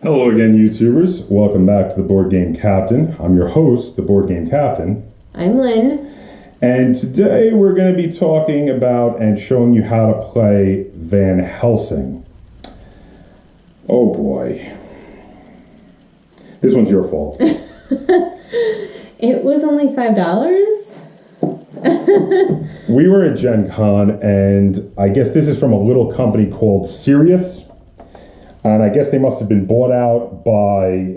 Hello again, YouTubers. Welcome back to the Board Game Captain. I'm your host, the Board Game Captain. I'm Lynn. And today we're going to be talking about and showing you how to play Van Helsing. Oh boy. This one's your fault. It was only $5. We were at Gen Con, and I guess this is from a little company called Sirius. And I guess they must have been bought out by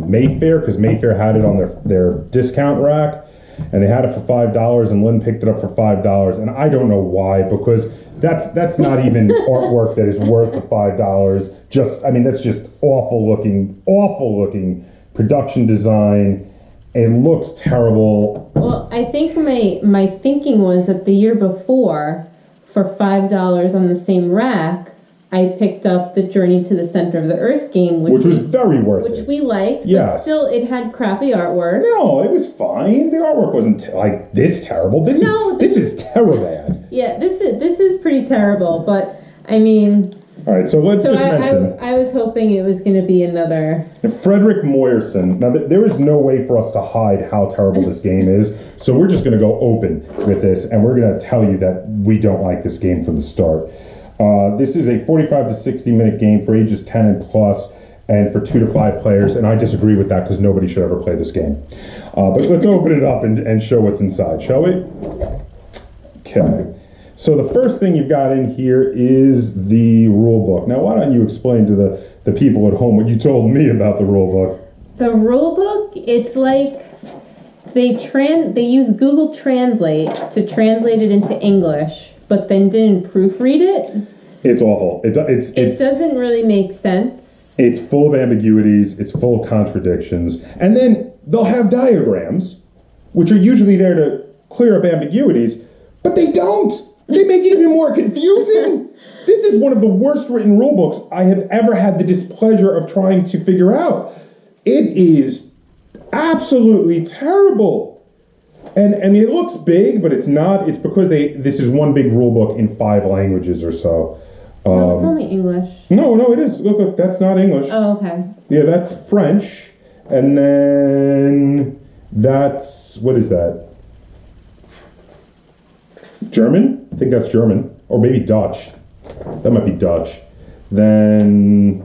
Mayfair, because Mayfair had it on their discount rack. And they had it for $5, and Lynn picked it up for $5. And I don't know why, because that's not even artwork that is worth the $5. That's just awful looking production design. It looks terrible. Well, I think my thinking was that the year before, for $5 on the same rack, I picked up the Journey to the Center of the Earth game, which was very worth it. Which we liked, yes. But still it had crappy artwork. No, it was fine. The artwork wasn't like this terrible. This is terrible bad. Yeah, this is pretty terrible, but I mean... All right, so let's mention... I was hoping it was going to be another... Frederick Moyerson. Now, there is no way for us to hide how terrible this game is, so we're just going to go open with this, and we're going to tell you that we don't like this game from the start. This is a 45 to 60 minute game for ages 10 and plus, and for 2 to 5 players, and I disagree with that because nobody should ever play this game. But let's open it up and show what's inside, shall we? Okay. So the first thing you've got in here is the rule book. Now, why don't you explain to the people at home what you told me about the rule book? The rule book, it's like they use Google Translate to translate it into English, but then didn't proofread it. It's awful. It doesn't really make sense. It's full of ambiguities. It's full of contradictions. And then they'll have diagrams, which are usually there to clear up ambiguities, but they don't. They make it even more confusing. This is one of the worst written rule books I have ever had the displeasure of trying to figure out. It is absolutely terrible. And it looks big, but it's not. It's because this is one big rule book in 5 languages or so. No, it's only English. No, it is. Look, that's not English. Oh, okay. Yeah, that's French. And then that's, what is that? German? I think that's German. Or maybe Dutch. That might be Dutch. Then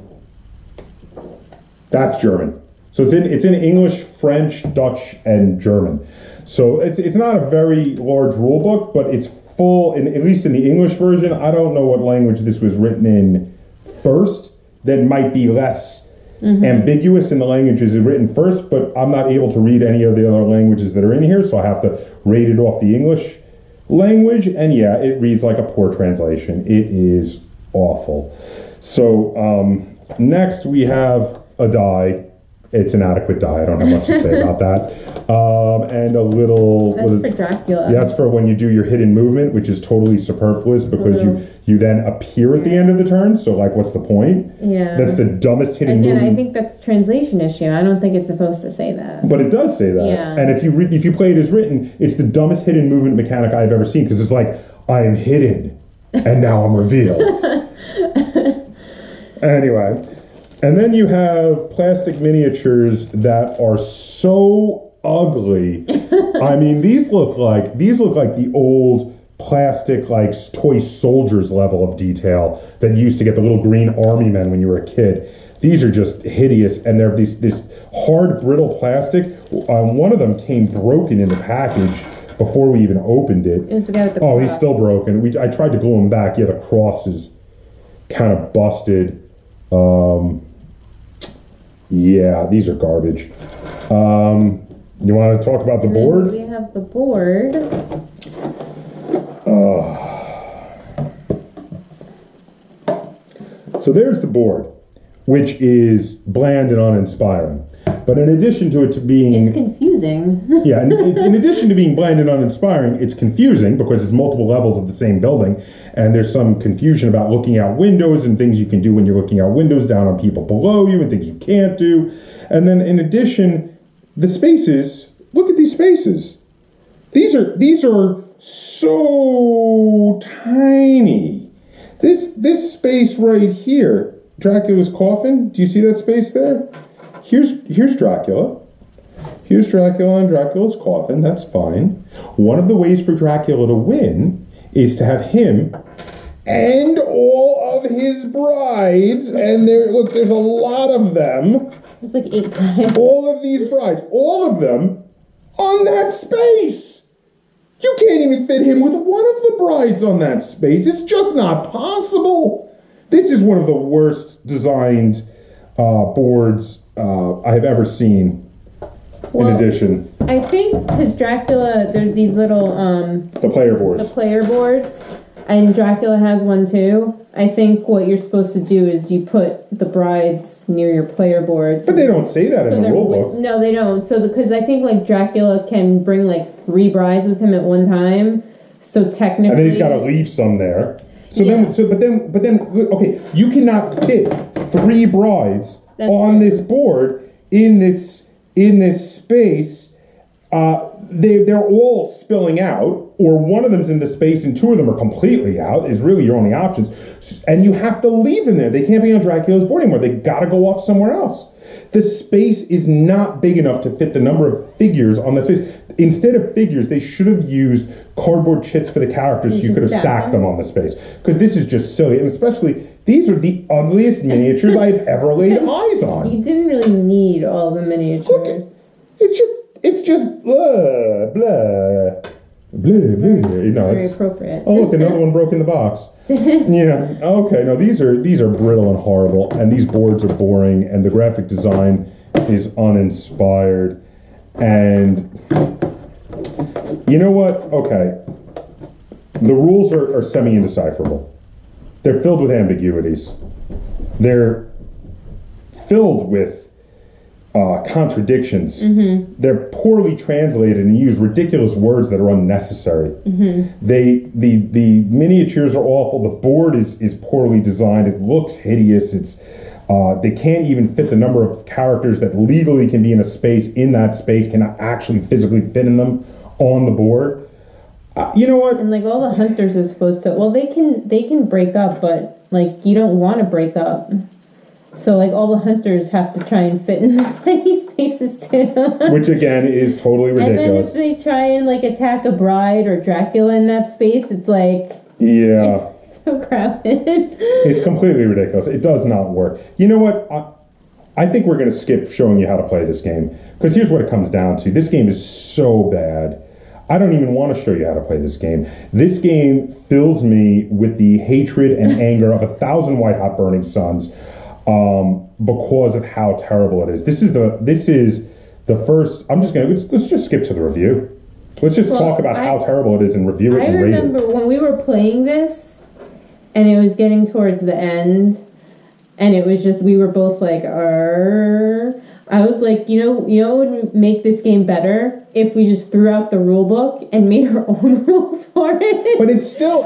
that's German. So it's in English, French, Dutch, and German. So it's not a very large rule book, but it's full, at least in the English version. I don't know what language this was written in first. That might be less ambiguous in the languages written first, but I'm not able to read any of the other languages that are in here, so I have to rate it off the English language. And yeah, it reads like a poor translation. It is awful. So next we have a die. It's an adequate die. I don't have much to say about that. And a little... That's for Dracula. Yeah, that's for when you do your hidden movement, which is totally superfluous because you then appear at the end of the turn. So, like, what's the point? Yeah. That's the dumbest hidden movement. Again, I think that's a translation issue. I don't think it's supposed to say that. But it does say that. Yeah. And if you play it as written, it's the dumbest hidden movement mechanic I've ever seen, because it's like, I am hidden, and now I'm revealed. Anyway... And then you have plastic miniatures that are so ugly. I mean, these look like the old plastic, like, toy soldiers level of detail that you used to get the little green army men when you were a kid. These are just hideous, and they're this hard, brittle plastic. One of them came broken in the package before we even opened it. It was the guy with the cross. Oh, he's still broken. I tried to glue him back. Yeah, the cross is kind of busted. Yeah, these are garbage. You want to talk about the board? We have the board. So there's the board, which is bland and uninspiring. But in addition to it being... It's confusing. Yeah, in addition to being bland and uninspiring, it's confusing because it's multiple levels of the same building, and there's some confusion about looking out windows and things you can do when you're looking out windows down on people below you and things you can't do. And then in addition, the spaces, look at these spaces. These are so tiny. This space right here Dracula's coffin. Do you see that space there? Here's Dracula. Here's Dracula on Dracula's coffin. That's fine. One of the ways for Dracula to win is to have him and all of his brides, and there's a lot of them. There's like 8 brides. All of these brides, all of them on that space. You can't even fit him with one of the brides on that space. It's just not possible. This is one of the worst designed boards I have ever seen. In addition, I think because Dracula, there's these little the player boards. The player boards, and Dracula has one too. I think what you're supposed to do is you put the brides near your player boards. But they don't say that in the rule book. No, they don't. So because I think like Dracula can bring like 3 brides with him at one time. So technically, and then he's got to leave some there. So yeah. But then, okay, you cannot fit 3 brides on this board in this space. They're all spilling out, or one of them's in the space and 2 of them are completely out, is really your only options. And you have to leave them there. They can't be on Dracula's board anymore. They gotta go off somewhere else. The space is not big enough to fit the number of figures on that space. Instead of figures, they should have used cardboard chits for the characters so you could have stacked them on the space. Because this is just silly, and especially, these are the ugliest miniatures I've ever laid eyes on. You didn't really need all the miniatures. Look, it's just blah, blah, blah, blah. Very appropriate. Oh, look, another one broke in the box. Yeah, okay, no, these are brittle and horrible, and these boards are boring, and the graphic design is uninspired, and you know what? Okay, the rules are semi-indecipherable. They're filled with ambiguities. They're filled with contradictions. Mm-hmm. They're poorly translated and use ridiculous words that are unnecessary. Mm-hmm. The miniatures are awful. The board is poorly designed. It looks hideous. They can't even fit the number of characters that legally can be in a space. In that space, cannot actually physically fit in them on the board. You know what? And like all the hunters are supposed to. Well, they can break up, but like you don't want to break up. So, like, all the hunters have to try and fit in the tiny spaces, too. Which, again, is totally ridiculous. And then if they try and, like, attack a bride or Dracula in that space, it's like... Yeah. It's so crowded. It's completely ridiculous. It does not work. You know what? I think we're going to skip showing you how to play this game. Because here's what it comes down to. This game is so bad. I don't even want to show you how to play this game. This game fills me with the hatred and anger of 1,000 white-hot burning suns. Because of how terrible it is. This is the first. Let's just skip to the review. Let's just talk about how terrible it is and review it and rate it. I remember when we were playing this, and it was getting towards the end, and it was just we were both like, "Arr." I was like, you know what would make this game better if we just threw out the rule book and made our own rules for it. But it still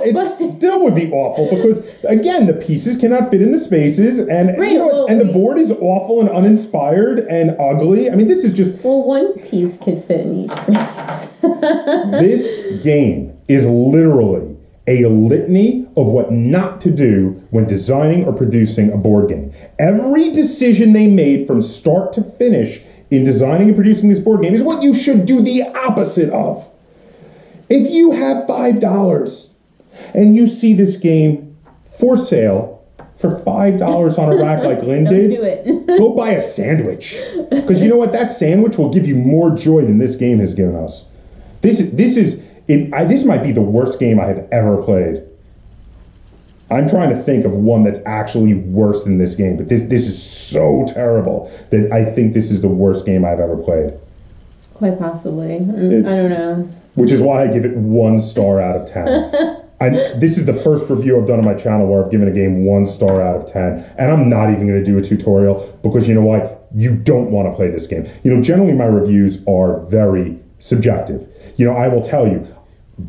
would be awful because again the pieces cannot fit in the spaces and the board is awful and uninspired and ugly. I mean this is just one piece could fit in each space. This game is literally a litany of what not to do when designing or producing a board game. Every decision they made from start to finish in designing and producing this board game is what you should do the opposite of. If you have $5 and you see this game for sale for $5 on a rack like Lynn did, do it. Go buy a sandwich. Because you know what? That sandwich will give you more joy than this game has given us. This might be the worst game I have ever played. I'm trying to think of one that's actually worse than this game, but this is so terrible that I think this is the worst game I've ever played. Quite possibly. I don't know. Which is why I give it 1 star out of 10. This is the first review I've done on my channel where I've given a game 1 star out of 10, and I'm not even going to do a tutorial because you know what? You don't want to play this game. Generally my reviews are very subjective. I will tell you,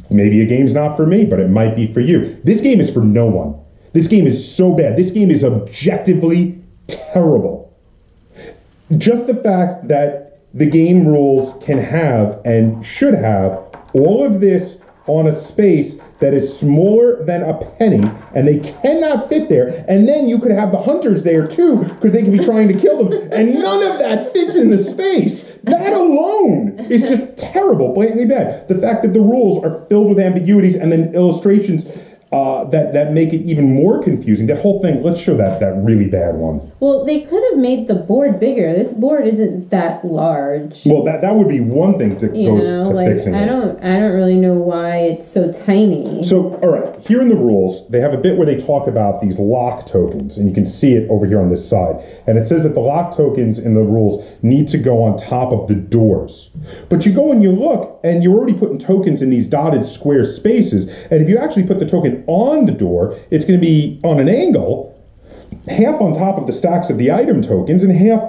maybe a game's not for me, but it might be for you. This game is for no one. This game is so bad. This game is objectively terrible. Just the fact that the game rules can have and should have all of this on a space that is smaller than a penny, and they cannot fit there. And then you could have the hunters there too, because they could be trying to kill them, and none of that fits in the space. That alone is just terrible, blatantly bad. The fact that the rules are filled with ambiguities and then illustrations that make it even more confusing. That whole thing, let's show that really bad one. Well, they could have made the board bigger. This board isn't that large. Well, that would be one thing to fixing it. I don't really know why it's so tiny. So, all right, here in the rules, they have a bit where they talk about these lock tokens, and you can see it over here on this side. And it says that the lock tokens in the rules need to go on top of the doors. But you go and you look, and you're already putting tokens in these dotted square spaces. And if you actually put the token on the door, it's going to be on an angle, half on top of the stacks of the item tokens and half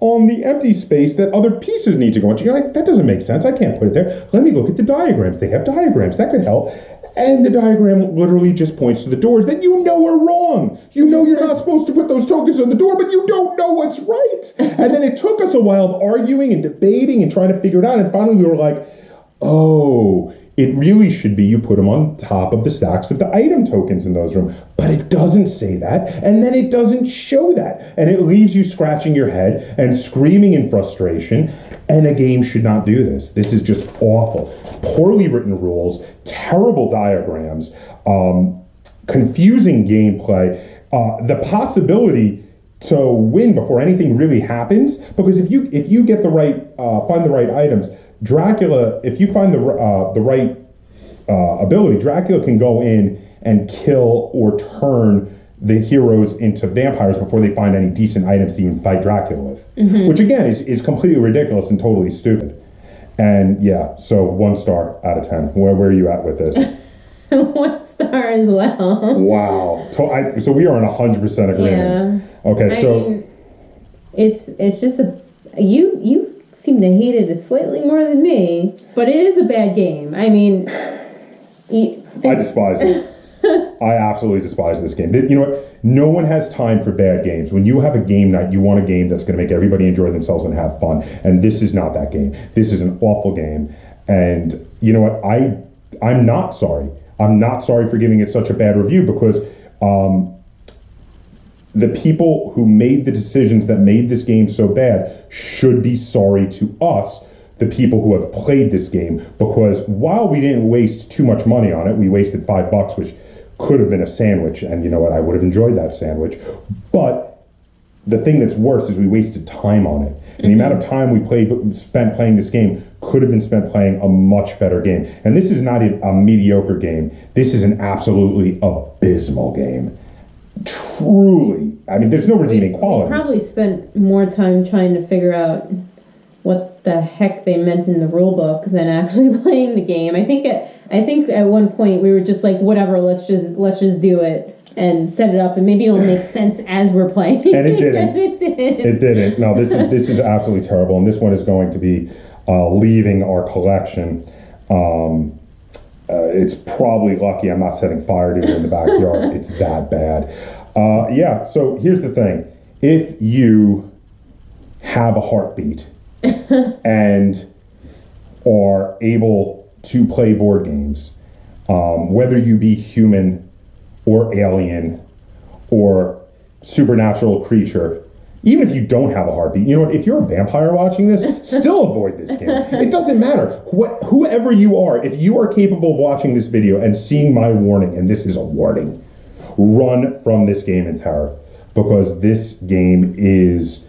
on the empty space that other pieces need to go into. You're like, that doesn't make sense. I can't put it there. Let me look at the diagrams. They have diagrams. That could help. And the diagram literally just points to the doors that you know are wrong. You know you're not supposed to put those tokens on the door, but you don't know what's right. And then it took us a while of arguing and debating and trying to figure it out. And finally we were like, oh, it really should be you put them on top of the stacks of the item tokens in those rooms. But it doesn't say that, and then it doesn't show that. And it leaves you scratching your head and screaming in frustration. And a game should not do this. This is just awful. Poorly written rules, terrible diagrams, confusing gameplay, the possibility to win before anything really happens. Because if you get the right, find the right items, Dracula, if you find the right ability, Dracula can go in and kill or turn the heroes into vampires before they find any decent items to even fight Dracula with. Mm-hmm. Which again is completely ridiculous and totally stupid. And yeah, so 1 star out of 10. Where are you at with this? 1 star as well. Wow. So we are in 100% agreement. Yeah. Okay, I mean, it's just you seem to hate it slightly more than me, but it is a bad game. I mean, I despise it. I absolutely despise this game. You know what? No one has time for bad games. When you have a game night, you want a game that's going to make everybody enjoy themselves and have fun. And this is not that game. This is an awful game. And you know what? I'm not sorry. I'm not sorry for giving it such a bad review, because the people who made the decisions that made this game so bad should be sorry to us, the people who have played this game, because while we didn't waste too much money on it, we wasted $5, which could have been a sandwich, and you know what, I would have enjoyed that sandwich. But the thing that's worse is we wasted time on it. And the amount of time we spent playing this game could have been spent playing a much better game. And this is not a mediocre game. This is an absolutely abysmal game. Truly. I mean, there's no redeeming qualities. We probably spent more time trying to figure out what the heck they meant in the rule book than actually playing the game. I think at one point we were just like, whatever, let's just do it and set it up, and maybe it'll make sense as we're playing. And it didn't. And it didn't. It didn't. No, this is absolutely terrible, and this one is going to be leaving our collection. It's probably lucky I'm not setting fire to it in the backyard. It's that bad. Yeah, so here's the thing. If you have a heartbeat and are able to play board games, whether you be human or alien or supernatural creature, even if you don't have a heartbeat, you know what, if you're a vampire watching this, still avoid this game. It doesn't matter. Whoever you are, if you are capable of watching this video and seeing my warning, and this is a warning, run from this game in terror, because this game is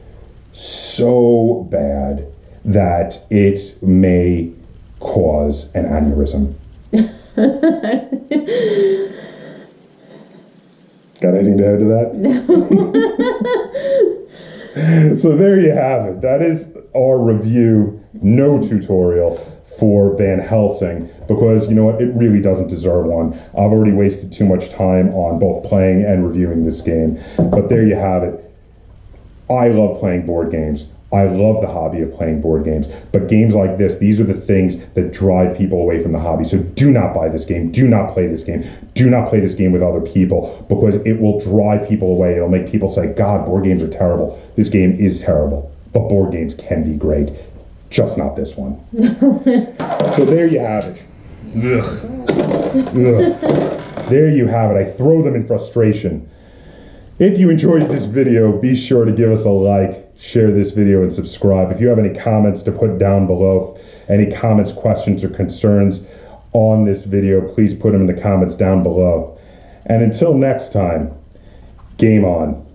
so bad that it may cause an aneurysm. Got anything to add to that? No. So there you have it. That is our review, no tutorial, for Van Helsing, because you know what, it really doesn't deserve one. I've already wasted too much time on both playing and reviewing this game. But there you have it. I love playing board games. I love the hobby of playing board games, but games like this, these are the things that drive people away from the hobby. So do not buy this game. Do not play this game. Do not play this game with other people, because it will drive people away. It'll make people say, God, board games are terrible. This game is terrible, but board games can be great. Just not this one. So there you have it. Ugh. There you have it. I throw them in frustration. If you enjoyed this video, be sure to give us a like, share this video, and subscribe. If you have any comments to put down below, any comments, questions, or concerns on this video, please put them in the comments down below. And until next time, game on.